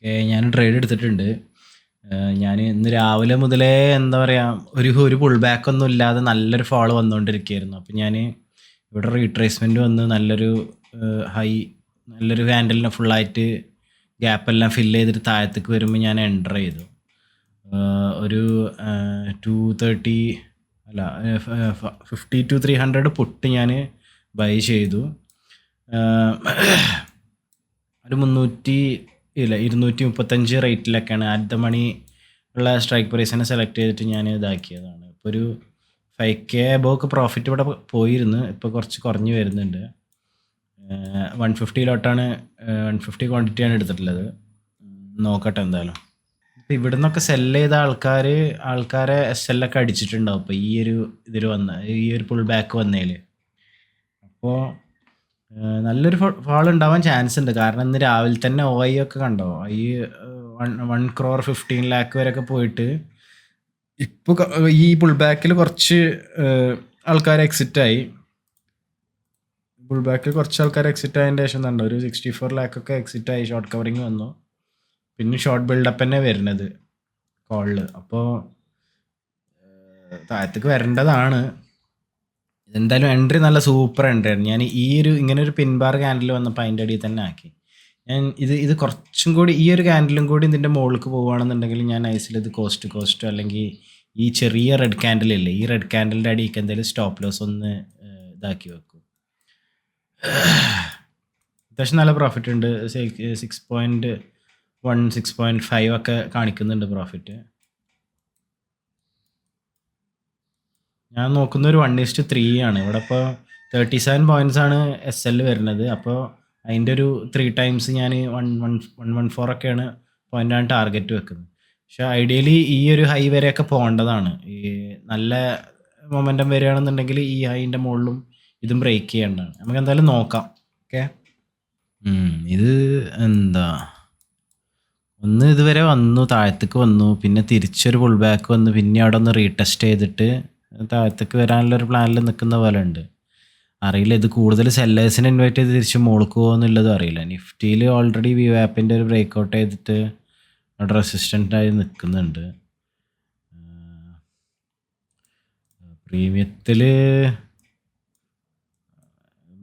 Okay. ഞാൻ trade എടുത്തിട്ടുണ്ട്. ഞാൻ ഇന്ന് രാവിലെ മുതലേ എന്താ പറയാ, ഒരു പുൾ ബാക്ക് ഒന്നും ഇല്ലാതെ നല്ലൊരു ഫാള് വന്നുകൊണ്ടിരിക്കുകയായിരുന്നു. അപ്പം ഞാൻ ഇവിടെ റീട്രേസ്മെന്റ് വന്ന് ഹൈ നല്ലൊരു ഹാൻഡലിനെ ഫുള്ളായിട്ട് ഗ്യാപ്പെല്ലാം ഫില്ല് ചെയ്തിട്ട് താഴത്തേക്ക് വരുമ്പോൾ ഞാൻ എൻ്റർ ചെയ്തു. ഒരു 230 അല്ല 50 to 300 പുട്ട് ഞാൻ ബൈ ചെയ്തു. ഒരു 235 റേറ്റിലൊക്കെയാണ് അറ്റ് ദ മണി ഉള്ള സ്ട്രൈക്ക് പ്രൈസിനെ സെലക്ട് ചെയ്തിട്ട് ഞാൻ ഇതാക്കിയതാണ്. ഇപ്പോൾ ഒരു 5K അബോവ് പ്രോഫിറ്റ് ഇവിടെ പോയിരുന്നു. ഇപ്പോൾ കുറച്ച് കുറഞ്ഞ് വരുന്നുണ്ട്. 150 150 ക്വാണ്ടിറ്റിയാണ് എടുത്തിട്ടുള്ളത്. നോക്കട്ടെ എന്തായാലും. ഇപ്പോൾ ഇവിടെ നിന്നൊക്കെ സെല്ല് ചെയ്ത ആൾക്കാരെ SL ഒക്കെ അടിച്ചിട്ടുണ്ടാവും ഇപ്പോൾ ഈ ഒരു പുൾ ബാക്ക് വന്നതിൽ. അപ്പോൾ നല്ലൊരു ഫാൾ ഉണ്ടാവാൻ ചാൻസ് ഉണ്ട്. കാരണം ഇന്ന് രാവിലെ തന്നെ OI ഒക്കെ കണ്ടോ, ഈ 1 crore 15 lakh വരെയൊക്കെ പോയിട്ട് ഇപ്പോൾ ഈ പുൾ ബാക്കിൽ കുറച്ച് ആൾക്കാർ എക്സിറ്റ് ആയി. ആയതിൻ്റെ ശേഷം കണ്ടോ ഒരു 64 lakh ഒക്കെ എക്സിറ്റ് ആയി. ഷോർട്ട് കവറിങ് വന്നു. പിന്നെ ഷോർട്ട് ബിൽഡപ്പ് തന്നെ വരുന്നത് കോളിൽ. അപ്പോൾ താഴത്തേക്ക് വരേണ്ടതാണ്. ഇതെന്തായാലും എൻട്രി നല്ല സൂപ്പർ എൻട്രി ആയിരുന്നു. ഞാൻ ഇങ്ങനെ ഒരു പിൻബാർ ക്യാൻഡിൽ വന്നപ്പോൾ അതിൻ്റെ അടിയിൽ തന്നെ ആക്കി. ഞാൻ ഇത് കുറച്ചും കൂടി ഈ ഒരു ക്യാൻഡിലും കൂടി ഇതിൻ്റെ മുകളിലേക്ക് പോവുകയാണെന്നുണ്ടെങ്കിൽ ഞാൻ ഐസിൽ ഇത് കോസ്റ്റോ അല്ലെങ്കിൽ ഈ ചെറിയ റെഡ് ക്യാൻഡിലില്ലേ, ഈ റെഡ് ക്യാൻഡിലിൻ്റെ അടിയിലേക്ക് എന്തെങ്കിലും സ്റ്റോപ്പ് ലോസ് ഒന്ന് ഇതാക്കി വെക്കും. അത്യാവശ്യം നല്ല പ്രോഫിറ്റ് ഉണ്ട്. 6.1 6.5 ഒക്കെ കാണിക്കുന്നുണ്ട് പ്രോഫിറ്റ്. ഞാൻ നോക്കുന്ന ഒരു 1:3 ആണ്. ഇവിടെ ഇപ്പോൾ 37 points ആണ് SL വരുന്നത്. അപ്പോൾ അതിൻ്റെ ഒരു 3 times ഞാൻ 114 ഒക്കെയാണ് പോയിൻ്റാണ് ടാർഗറ്റ് വെക്കുന്നത്. പക്ഷേ ഐഡിയലി ഈ ഒരു ഹൈ വരെയൊക്കെ പോകേണ്ടതാണ്. ഈ നല്ല മൊമെൻറ്റം വരികയാണെന്നുണ്ടെങ്കിൽ ഈ ഹൈൻ്റെ മുകളിലും ഇതും ബ്രേക്ക് ചെയ്യേണ്ടതാണ്. നമുക്ക് എന്തായാലും നോക്കാം. ഓക്കെ. ഇത് എന്താ, ഒന്ന് ഇതുവരെ വന്നു, താഴത്തേക്ക് വന്നു, പിന്നെ തിരിച്ചൊരു പുൾ ബാക്ക് വന്നു, പിന്നെ അവിടെ ഒന്ന് റീടെസ്റ്റ് ചെയ്തിട്ട് താഴത്തേക്ക് വരാനുള്ളൊരു പ്ലാനിൽ നിൽക്കുന്ന പോലെ ഉണ്ട്. അറിയില്ല, ഇത് കൂടുതൽ സെല്ലേഴ്സിനെ ഇൻവൈറ്റ് ചെയ്ത് തിരിച്ച് മുകളിലേക്ക് പോകുമെന്നുള്ളതും അറിയില്ല. നിഫ്റ്റിയിൽ ഓൾറെഡി VWAPൻ്റെ ഒരു ബ്രേക്ക് ഔട്ട് ചെയ്തിട്ട് അവിടെ റെസിസ്റ്റൻ്റ് ആയി നിൽക്കുന്നുണ്ട്. പ്രീമിയത്തിൽ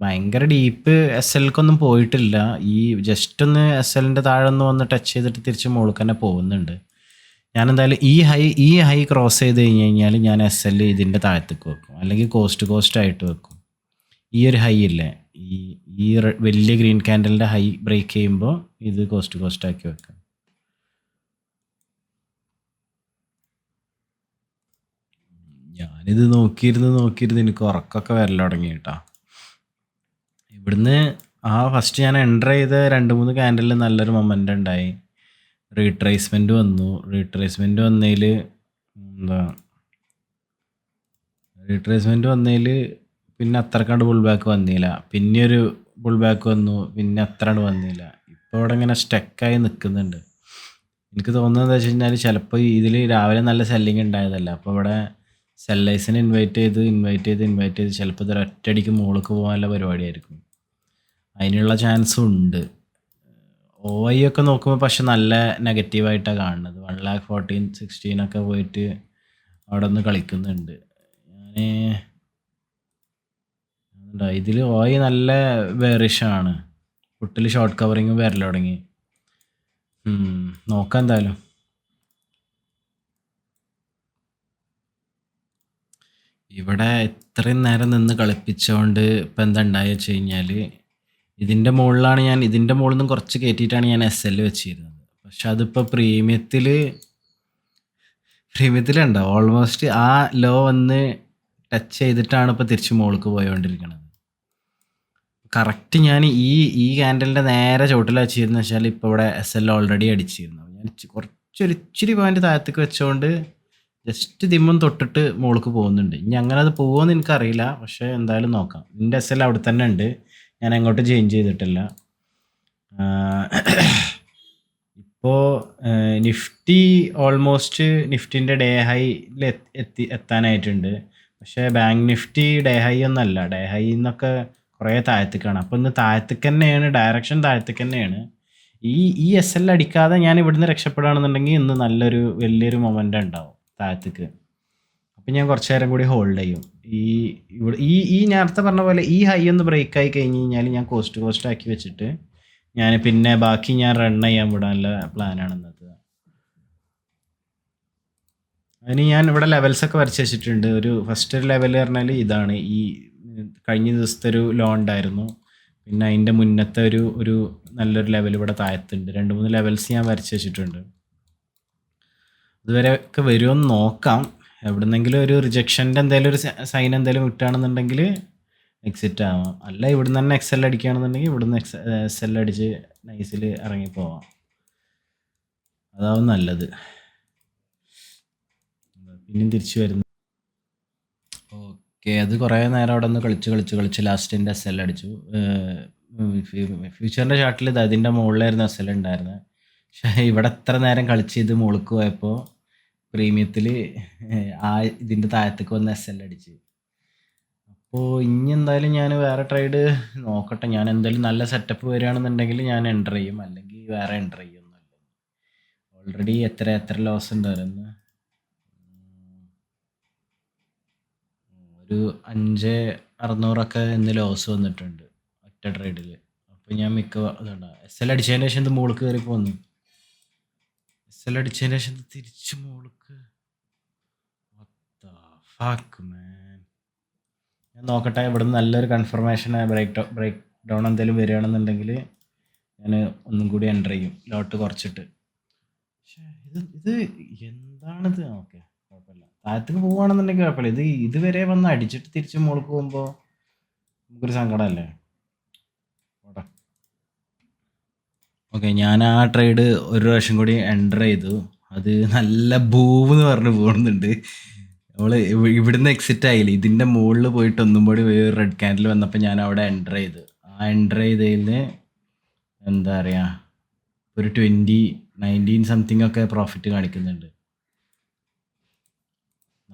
ഭയങ്കര ഡീപ്പ് SLക്കൊന്നും പോയിട്ടില്ല. ഈ ജസ്റ്റ് ഒന്ന് SLൻ്റെ താഴെ ഒന്ന് വന്ന് ടച്ച് ചെയ്തിട്ട് തിരിച്ച് മുകളിൽ തന്നെ പോകുന്നുണ്ട്. ഞാൻ എന്തായാലും ഈ ഹൈ ക്രോസ് ചെയ്ത് കഴിഞ്ഞാൽ ഞാൻ SL ഇതിൻ്റെ താഴത്തേക്ക് വെക്കും, അല്ലെങ്കിൽ കോസ്റ്റ് ആയിട്ട് വെക്കും. ഈ ഒരു ഹൈ ഇല്ലേ, ഈ വലിയ ഗ്രീൻ ക്യാൻഡലിൻ്റെ ഹൈ ബ്രേക്ക് ചെയ്യുമ്പോൾ ഇത് കോസ്റ്റ് ആക്കി വെക്കാം. ഞാനിത് നോക്കിയിരുന്ന് എനിക്ക് ഉറക്കമൊക്കെ വരൽ തുടങ്ങി കേട്ടോ. ഇവിടുന്ന് ഫസ്റ്റ് ഞാൻ എൻ്റർ ചെയ്ത 2-3 ക്യാൻഡലിൽ നല്ലൊരു മൊമെൻ്റ് ഉണ്ടായി. റീട്രേസ്മെൻറ്റ് വന്നതിൽ പിന്നെ അത്രക്കണ്ട് പുൾ ബാക്ക് വന്നില്ല. പിന്നെ ഒരു പുൾ ബാക്ക് വന്നു, പിന്നെ അത്രണ്ട് വന്നില്ല. ഇപ്പോൾ ഇവിടെ ഇങ്ങനെ സ്റ്റക്കായി നിൽക്കുന്നുണ്ട്. എനിക്ക് തോന്നുന്നത് എന്താ വെച്ച് കഴിഞ്ഞാൽ ചിലപ്പോൾ ഇതിൽ രാവിലെ നല്ല സെല്ലിങ് ഉണ്ടായതല്ല. അപ്പോൾ ഇവിടെ സെല്ലേഴ്സിനെ ഇൻവൈറ്റ് ചെയ്ത് ചിലപ്പോൾ ഇത് ഒറ്റയടിക്ക് മുകളിലേക്ക് പോകാനുള്ള പരിപാടിയായിരിക്കും. അതിനുള്ള ചാൻസും ഉണ്ട്. OI ഒക്കെ നോക്കുമ്പോൾ പക്ഷെ നല്ല നെഗറ്റീവായിട്ടാണ് കാണുന്നത്. 1,14,16 ഒക്കെ പോയിട്ട് അവിടെ ഒന്ന് കളിക്കുന്നുണ്ട്. ഇതിൽ OI നല്ല ബെയറിഷാണ്. പുട്ടിൽ ഷോർട്ട് കവറിങ്ങും വരൽ തുടങ്ങി. നോക്കാം എന്തായാലും. ഇവിടെ ഇത്രയും നേരം നിന്ന് കളിപ്പിച്ചുകൊണ്ട് ഇപ്പം എന്താ ഉണ്ടായി വെച്ച് കഴിഞ്ഞാൽ, ഇതിൻ്റെ മുകളിൽ നിന്നും കുറച്ച് കയറ്റിയിട്ടാണ് ഞാൻ SL വെച്ചിരുന്നത്. പക്ഷെ അതിപ്പോൾ പ്രീമിയത്തിലുണ്ടോ ഓൾമോസ്റ്റ് ആ ലോ വന്ന് ടച്ച് ചെയ്തിട്ടാണ് ഇപ്പോൾ തിരിച്ച് മുകളിലേക്ക് പോയോണ്ടിരിക്കുന്നത്. കറക്റ്റ് ഞാൻ ഈ ക്യാൻഡലിൻ്റെ നേരെ ചോട്ടിൽ വെച്ചിരുന്നു വെച്ചാൽ ഇപ്പോൾ ഇവിടെ SL ഓൾറെഡി അടിച്ചിരുന്നു. ഞാൻ ഇച്ചിരി പോയിന്റ് താഴത്തേക്ക് വെച്ചുകൊണ്ട് ജസ്റ്റ് ദിമ്മം തൊട്ടിട്ട് മുകളിലേക്ക് പോകുന്നുണ്ട്. ഇനി അങ്ങനെ അത് പോകുമെന്ന് എനിക്കറിയില്ല, പക്ഷേ എന്തായാലും നോക്കാം. എൻ്റെ SL അവിടെ തന്നെ ഉണ്ട്, ഞാൻ എങ്ങോട്ടും ചേഞ്ച് ചെയ്തിട്ടില്ല. ഇപ്പോൾ നിഫ്റ്റിൻ്റെ ഡേ ഹൈയിൽ എത്താനായിട്ടുണ്ട്. പക്ഷേ ബാങ്ക് നിഫ്റ്റി ഡേ ഹൈ ഒന്നല്ല, ഡേ ഹൈ എന്നൊക്കെ കുറേ താഴത്തേക്കാണ്. അപ്പോൾ ഇന്ന് താഴത്തേക്ക് തന്നെയാണ്, ഡയറക്ഷൻ താഴത്തേക്ക് തന്നെയാണ്. ഈ ഈ എസ് എൽ അടിക്കാതെ ഞാൻ ഇവിടുന്ന് രക്ഷപ്പെടുകയാണെന്നുണ്ടെങ്കിൽ ഇന്ന് നല്ലൊരു വലിയൊരു മൊമെൻ്റ് ഉണ്ടാവും താഴത്തേക്ക്. അപ്പം ഞാൻ കുറച്ച് നേരം കൂടി ഹോൾഡ് ചെയ്യും. ഈ ഇവിടെ ഈ നേരത്തെ പറഞ്ഞ പോലെ ഈ ഹൈ ഒന്ന് ബ്രേക്ക് ആയി കഴിഞ്ഞ് കഴിഞ്ഞാൽ ഞാൻ കോസ്റ്റ് ആക്കി വെച്ചിട്ട് ഞാൻ പിന്നെ ബാക്കി ഞാൻ റൺ ചെയ്യാൻ വിടാനുള്ള പ്ലാനാണ് ഇന്നത്തെ. അതിന് ഞാൻ ഇവിടെ ലെവൽസ് ഒക്കെ വരച്ച് വെച്ചിട്ടുണ്ട്. ഒരു ഫസ്റ്റ് ലെവൽ പറഞ്ഞാൽ ഇതാണ്. ഈ കഴിഞ്ഞ ദിവസത്തെ ഒരു ലോ ഉണ്ടായിരുന്നു. പിന്നെ അതിൻ്റെ മുന്നത്തെ ഒരു നല്ലൊരു ലെവൽ ഇവിടെ താഴത്തുണ്ട്. 2-3 ലെവൽസ് ഞാൻ വരച്ച് വെച്ചിട്ടുണ്ട്. ഇതുവരെ ഒക്കെ വരുമെന്ന് നോക്കാം. എവിടുന്നെങ്കിലും ഒരു റിജക്ഷൻ്റെ എന്തെങ്കിലും ഒരു സൈൻ എന്തെങ്കിലും കിട്ടുകയാണെന്നുണ്ടെങ്കിൽ എക്സിറ്റ് ആവാം. അല്ല ഇവിടുന്ന് തന്നെ എക്സൽ അടിക്കുകയാണെന്നുണ്ടെങ്കിൽ ഇവിടുന്ന് എക്സൽ അടിച്ച് നൈസിൽ ഇറങ്ങിപ്പോവാം. അതാവും നല്ലത്. പിന്നെയും തിരിച്ചു വരുന്നു. ഓക്കെ, അത് കുറേ നേരം അവിടെ നിന്ന് കളിച്ച് ലാസ്റ്റ് എസ് എൽ അടിച്ചു. ഫ്യൂച്ചറിൻ്റെ ചാർട്ടിൽ ഇത് അതിൻ്റെ മുകളിലായിരുന്നു എസ് എൽ ഉണ്ടായിരുന്നത്. പക്ഷേ ഇവിടെ എത്ര നേരം കളിച്ച് ഇത് മുകളിലേക്ക് പോയപ്പോൾ പ്രീമിയത്തിൽ ആ ഇതിൻ്റെ താഴത്തേക്ക് വന്ന് എസ് എൽ അടിച്ച്. അപ്പോൾ ഇനി എന്തായാലും ഞാൻ വേറെ ട്രേഡ് നോക്കട്ടെ. ഞാൻ എന്തായാലും നല്ല സെറ്റപ്പ് വരികയാണെന്നുണ്ടെങ്കിൽ ഞാൻ എൻ്റർ ചെയ്യും, അല്ലെങ്കിൽ വേറെ എൻ്റർ ചെയ്യൊന്നുമല്ല. ഓൾറെഡി എത്ര ലോസ് ഉണ്ടായിരുന്നു. ഒരു 5,600 ഇന്ന് ലോസ് വന്നിട്ടുണ്ട് ഒറ്റ ട്രേഡിൽ. അപ്പോൾ ഞാൻ ഇതുണ്ടാ എസ് എൽ അടിച്ചതിന് ശേഷം ഇത് മുകളിൽ കയറി പോന്നു. എസ് എൽ അടിച്ചതിന് ശേഷം തിരിച്ച് മുകളിലേക്ക്. ഞാൻ നോക്കട്ടെ, ഇവിടുന്ന് നല്ലൊരു കൺഫർമേഷൻ ബ്രേക്ക് ഡൗൺ എന്തെങ്കിലും വരികയാണെന്നുണ്ടെങ്കിൽ ഞാൻ ഒന്നും കൂടി എൻ്റർ ചെയ്യും, ലോട്ട് കുറച്ചിട്ട്. പക്ഷേ ഇത് എന്താണിത്? ഓക്കെ, കുഴപ്പമില്ല. താഴത്തേക്ക് പോവുകയാണെന്നുണ്ടെങ്കിൽ കുഴപ്പമില്ല. ഇതുവരെ വന്ന് അടിച്ചിട്ട് തിരിച്ച് മുകളിൽ പോകുമ്പോൾ നമുക്കൊരു സങ്കടമല്ലേ. ഓക്കെ, ഞാൻ ആ ട്രേഡ് ഒരു പ്രാവശ്യം കൂടി എൻ്റർ ചെയ്തു. അത് നല്ല ബൂന്ന് പറഞ്ഞ് പോകുന്നുണ്ട്. നമ്മൾ ഇവിടുന്ന് എക്സിറ്റ് ആയില്ല, ഇതിൻ്റെ മുകളിൽ പോയിട്ട് ഒന്നും കൂടി റെഡ് ക്യാൻഡിൽ വന്നപ്പോൾ ഞാൻ അവിടെ എൻ്റർ ചെയ്തു. ആ എൻ്റർ ചെയ്തതിൽ എന്താ പറയുക, ഒരു 19 സംതിങ് ഒക്കെ പ്രോഫിറ്റ് കാണിക്കുന്നുണ്ട്.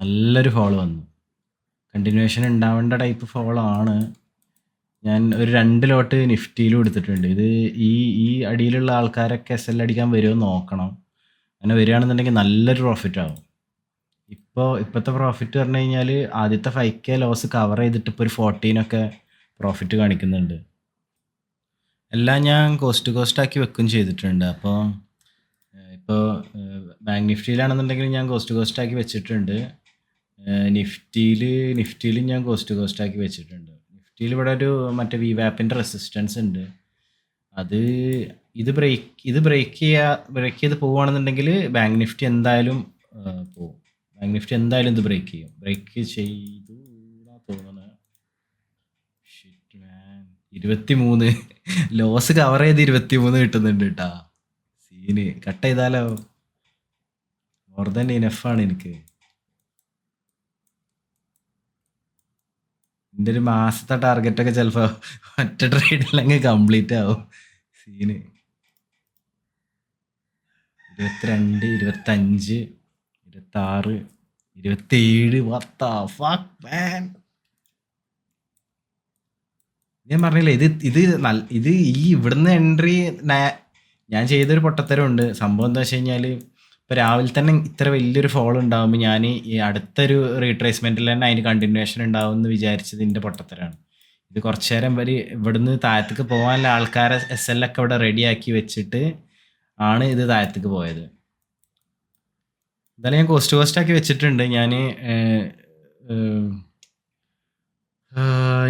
നല്ലൊരു ഫോളോ വന്നു. കണ്ടിന്യൂവേഷൻ ഉണ്ടാവേണ്ട ടൈപ്പ് ഫോളോ ആണ്. ഞാൻ ഒരു 2 ലോട്ട് നിഫ്റ്റിയിലും എടുത്തിട്ടുണ്ട്. ഇത് ഈ അടിയിലുള്ള ആൾക്കാരൊക്കെ എസ് എൽ അടിക്കാൻ വരുമോ നോക്കണം. അങ്ങനെ വരികയാണെന്നുണ്ടെങ്കിൽ നല്ലൊരു പ്രോഫിറ്റ് ആവും. ഇപ്പോഴത്തെ പ്രോഫിറ്റ് പറഞ്ഞു കഴിഞ്ഞാൽ ആദ്യത്തെ 5K ലോസ് കവർ ചെയ്തിട്ട് ഇപ്പോൾ ഒരു 14 പ്രോഫിറ്റ് കാണിക്കുന്നുണ്ട്. എല്ലാം ഞാൻ കോസ്റ്റ് ആക്കി വെക്കുകയും ചെയ്തിട്ടുണ്ട്. അപ്പോൾ ഇപ്പോൾ ബാങ്ക് നിഫ്റ്റിയിലാണെന്നുണ്ടെങ്കിൽ ഞാൻ കോസ്റ്റ് ആക്കി വെച്ചിട്ടുണ്ട്. നിഫ്റ്റിയിൽ ഞാൻ കോസ്റ്റ് ആക്കി വെച്ചിട്ടുണ്ട്. നിഫ്റ്റിയിൽ ഇവിടെ ഒരു മറ്റേ വിവാപ്പിൻ്റെ റെസിസ്റ്റൻസ് ഉണ്ട്. ഇത് ബ്രേക്ക് ചെയ്ത് പോവുകയാണെന്നുണ്ടെങ്കിൽ ബാങ്ക് നിഫ്റ്റി എന്തായാലും പോവും. ബാങ്ക് നിഫ്റ്റി എന്തായാലും ഇത് ബ്രേക്ക് ചെയ്തു തോന്നുന്നത്. 23 ലോസ് കവർ ചെയ്ത് 23 കിട്ടുന്നുണ്ട് കേട്ടാ. സീന് കട്ട് ചെയ്താലോ മോർ ദാൻ ഇനഫാണ് എനിക്ക്. എൻ്റെ ഒരു മാസത്തെ ടാർഗറ്റൊക്കെ ചിലപ്പോൾ ഒറ്റ ട്രേഡിലങ്ങ് കംപ്ലീറ്റ് ആവും. Scene 22, 25, 26, 27. What the fuck, man? ഞാൻ പറഞ്ഞില്ലേ, ഇത് ഇവിടുന്ന് എൻട്രി ഞാൻ ചെയ്തൊരു പൊട്ടത്തരമുണ്ട്. സംഭവം എന്താ വെച്ച് കഴിഞ്ഞാൽ ഇപ്പോൾ രാവിലെ തന്നെ ഇത്ര വലിയൊരു ഫോൾ ഉണ്ടാകുമ്പോൾ ഞാൻ ഈ അടുത്തൊരു റീട്രേസ്മെൻറ്റിൽ തന്നെ അതിന് കണ്ടിന്യൂവേഷൻ ഉണ്ടാവും എന്ന് വിചാരിച്ചത് എൻ്റെ പൊട്ടത്തരമാണ്. ഇത് കുറച്ച് നേരം ഇവിടുന്ന് താഴത്തേക്ക് പോകാനുള്ള ആൾക്കാരെ എസ് എൽ ഒക്കെ ഇവിടെ റെഡിയാക്കി വെച്ചിട്ട് ആണ് ഇത് താഴത്തേക്ക് പോയത്. എന്തായാലും ഞാൻ കോസ്റ്റ് ആക്കി വെച്ചിട്ടുണ്ട്. ഞാൻ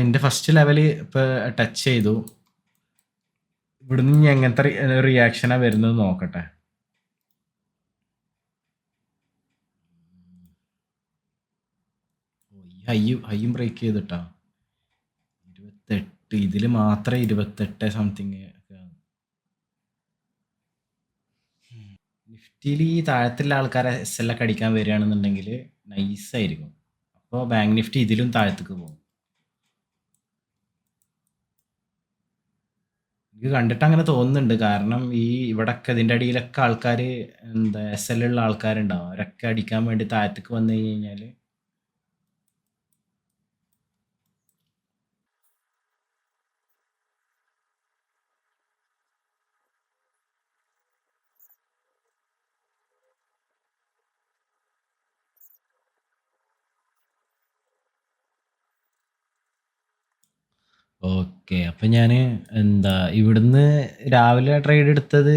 എൻ്റെ ഫസ്റ്റ് ലെവൽ ഇപ്പോൾ ടച്ച് ചെയ്തു. ഇവിടുന്ന് ഇനി എങ്ങനത്തെ റിയാക്ഷനാണ് വരുന്നത് നോക്കട്ടെ. ഹൈയും ബ്രേക്ക് ചെയ്തിട്ടാ 28. ഇതിൽ മാത്രമേ 28 സംതിങ്. നിഫ്റ്റിയിൽ ഈ താഴത്തുള്ള ആൾക്കാരെ എസ് എൽ ഒക്കെ അടിക്കാൻ വരികയാണെന്നുണ്ടെങ്കിൽ നൈസായിരിക്കും. അപ്പോൾ ബാങ്ക് നിഫ്റ്റി ഇതിലും താഴത്തേക്ക് പോകും. എനിക്ക് കണ്ടിട്ട് അങ്ങനെ തോന്നുന്നുണ്ട്. കാരണം ഇവിടൊക്കെ ഇതിൻ്റെ അടിയിലൊക്കെ ആൾക്കാർ എന്താ എസ് എൽ ഉള്ള ആൾക്കാരുണ്ടാവും. അവരൊക്കെ അടിക്കാൻ വേണ്ടി താഴത്തേക്ക് വന്നു കഴിഞ്ഞാൽ ഓക്കെ. അപ്പൊ ഞാന് എന്താ ഇവിടുന്ന് രാവിലെ ട്രേഡ് എടുത്തത്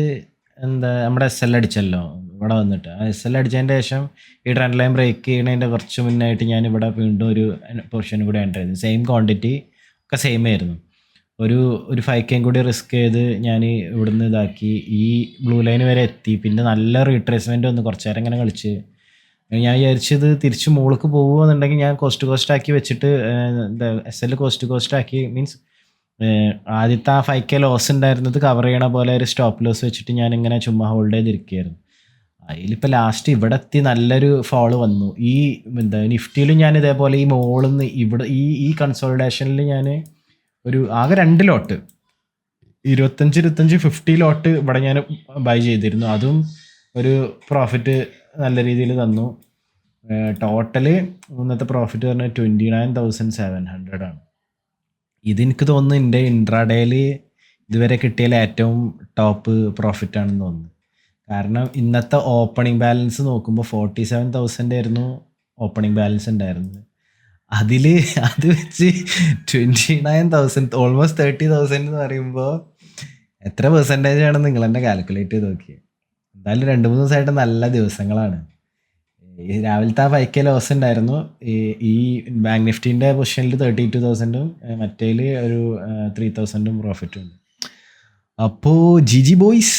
എന്താ നമ്മുടെ എസ് എൽ അടിച്ചല്ലോ ഇവിടെ വന്നിട്ട്. ആ എസ് എൽ അടിച്ചതിന്റെ ശേഷം ഈ ട്രെൻഡ് ലൈൻ ബ്രേക്ക് ചെയ്യണതിന്റെ കുറച്ച് മുന്നായിട്ട് ഞാൻ ഇവിടെ വീണ്ടും ഒരു പൊസിഷൻ കൂടി എൻ്റർ ചെയ്തു. സെയിം ക്വാണ്ടിറ്റി ഒക്കെ സെയിം ആയിരുന്നു. ഒരു ഒരു 5K കൂടി റിസ്ക് ചെയ്ത് ഞാൻ ഇവിടുന്ന് ഇതാക്കി ഈ ബ്ലൂ ലൈൻ വരെ എത്തി. പിന്നെ നല്ല റീട്രേസ്മെന്റ് വന്ന് കുറച്ച് നേരം ഇങ്ങനെ കളിച്ച് ഞാൻ വിചാരിച്ചത് തിരിച്ച് മോൾക്ക് പോകുമെന്നുണ്ടെങ്കിൽ ഞാൻ കോസ്റ്റ് ആക്കി വെച്ചിട്ട് എന്താ എസ് എൽ കോസ്റ്റ് ആക്കി മീൻസ് ആദ്യത്തെ ആ 5K ലോസ് ഉണ്ടായിരുന്നത് കവർ ചെയ്യണ പോലെ ഒരു സ്റ്റോപ്പ് ലോസ് വെച്ചിട്ട് ഞാൻ ഇങ്ങനെ ചുമ്മാ ഹോൾഡ് ചെയ്തിരിക്കുകയായിരുന്നു. അതിലിപ്പോൾ ലാസ്റ്റ് ഇവിടെ എത്തി നല്ലൊരു ഫോള് വന്നു. ഈ എന്താ നിഫ്റ്റിയിലും ഞാൻ ഇതേപോലെ ഈ മോളിൽ നിന്ന് ഇവിടെ ഈ ഈ കൺസോൾട്ടേഷനിൽ ഞാൻ ഒരു ആകെ 2 ലോട്ട് 25 ലോട്ട് ഇവിടെ ഞാൻ ബൈ ചെയ്തിരുന്നു. അതും ഒരു പ്രോഫിറ്റ് നല്ല രീതിയിൽ തന്നു. ടോട്ടല് ഇന്നത്തെ പ്രോഫിറ്റ് പറഞ്ഞാൽ 29,700 ആണ്. ഇതെനിക്ക് തോന്നുന്നു എൻ്റെ ഇൻട്രാഡേയിൽ ഇതുവരെ കിട്ടിയതിൽ ഏറ്റവും ടോപ്പ് പ്രോഫിറ്റ് ആണെന്ന് തോന്നുന്നു. കാരണം ഇന്നത്തെ ഓപ്പണിംഗ് ബാലൻസ് നോക്കുമ്പോൾ 47,000 ആയിരുന്നു ഓപ്പണിംഗ് ബാലൻസ് ഉണ്ടായിരുന്നത്. അതിൽ അത് വെച്ച് 29,000 ഓൾമോസ്റ്റ് 30,000 എന്ന് പറയുമ്പോൾ എത്ര പെർസെൻറ്റേജ് ആണ് നിങ്ങൾ തന്നെ കാൽക്കുലേറ്റ് ചെയ്ത് നോക്കിയത്. എന്തായാലും 2-3 ദിവസമായിട്ട് നല്ല ദിവസങ്ങളാണ്. ഈ രാവിലത്തെ ആ 5K ലോസ് ഉണ്ടായിരുന്നു. ഈ ബാങ്ക് നിഫ്റ്റിൻ്റെ പൊസിഷനിൽ 32,000ഉം മറ്റേൽ ഒരു 3,000ഉം പ്രോഫിറ്റും ഉണ്ട്. അപ്പോൾ ജി ബോയ്സ്